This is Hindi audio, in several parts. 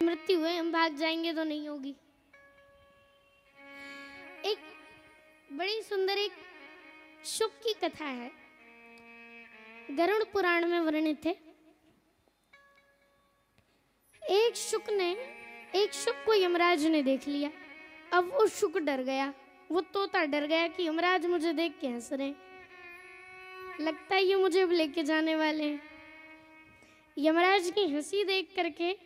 मृत्यु है, हम भाग जाएंगे तो नहीं होगी। एक बड़ी सुंदर एक शुक की कथा है, गरुड़ पुराण में वर्णित है। एक शुक को यमराज ने देख लिया। अब वो शुक डर गया, वो तोता डर गया कि यमराज मुझे देख के हंस रहे, लगता है ये मुझे अब लेके जाने वाले हैं। यमराज की हंसी देख करके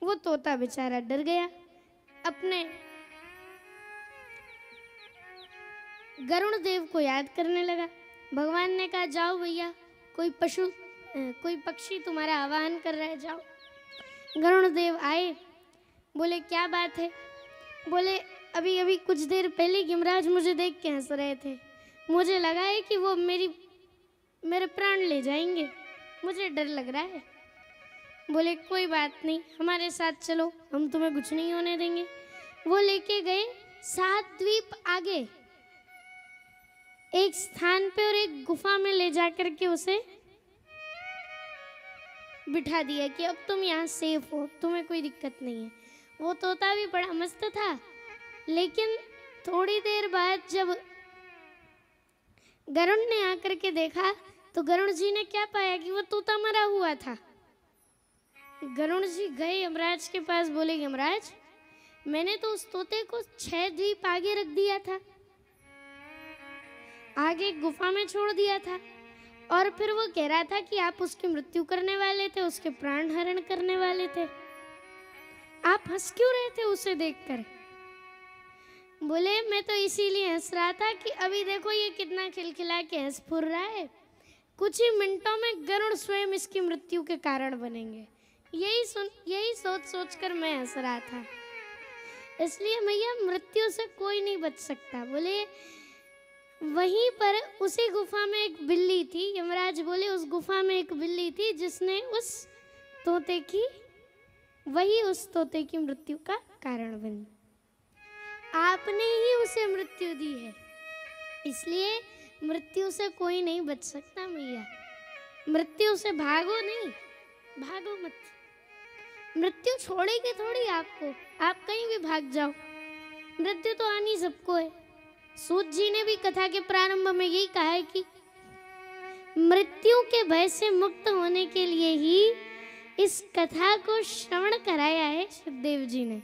वो तोता बेचारा डर गया। अपने गरुड़ देव को याद करने लगा। भगवान ने कहा, जाओ भैया, कोई पक्षी तुम्हारा आह्वान कर रहा है, जाओ। गरुड़ देव आए, बोले क्या बात है? बोले अभी अभी कुछ देर पहले यमराज मुझे देख के हंस रहे थे, मुझे लगा है कि वो मेरे प्राण ले जाएंगे, मुझे डर लग रहा है। बोले कोई बात नहीं, हमारे साथ चलो, हम तुम्हें कुछ नहीं होने देंगे। वो लेके गए 7 द्वीप आगे एक स्थान पे और एक गुफा में ले जाकर के उसे बिठा दिया कि अब तुम यहाँ सेफ हो, तुम्हें कोई दिक्कत नहीं है। वो तोता भी बड़ा मस्त था, लेकिन थोड़ी देर बाद जब गरुड़ ने आकर के देखा तो गरुड़ जी ने क्या पाया कि वो तोता मरा हुआ था। गरुड़ जी गए यमराज के पास, बोले यमराज, मैंने तो उस तोते को 6 द्वीप आगे रख दिया था, आगे गुफा में छोड़ दिया था, और फिर वो कह रहा था कि आप उसकी मृत्यु करने वाले थे, उसके प्राण हरण करने वाले थे, आप हंस क्यों रहे थे उसे देखकर? बोले मैं तो इसीलिए हंस रहा था कि अभी देखो ये कितना खिलखिला के हंस फुर रहा है, कुछ ही मिनटों में गरुड़ स्वयं इसकी मृत्यु के कारण बनेंगे। यही सोच कर मैं हंस रहा था। इसलिए भैया मृत्यु से कोई नहीं बच सकता। बोले वहीं पर उसी गुफा में एक बिल्ली थी। यमराज बोले उस गुफा में एक बिल्ली थी जिसने उस तोते की मृत्यु का कारण बनी। आपने ही उसे मृत्यु दी है, इसलिए मृत्यु से कोई नहीं बच सकता भैया। मृत्यु से भागो नहीं, भागो मत। मृत्यु छोड़ेगी थोड़ी आपको, आप कहीं भी भाग जाओ, मृत्यु तो आनी सबको है। सूत जी ने भी कथा के प्रारंभ में यही कहा है कि मृत्यु के भय से मुक्त होने के लिए ही इस कथा को श्रवण कराया है सुखदेव जी ने।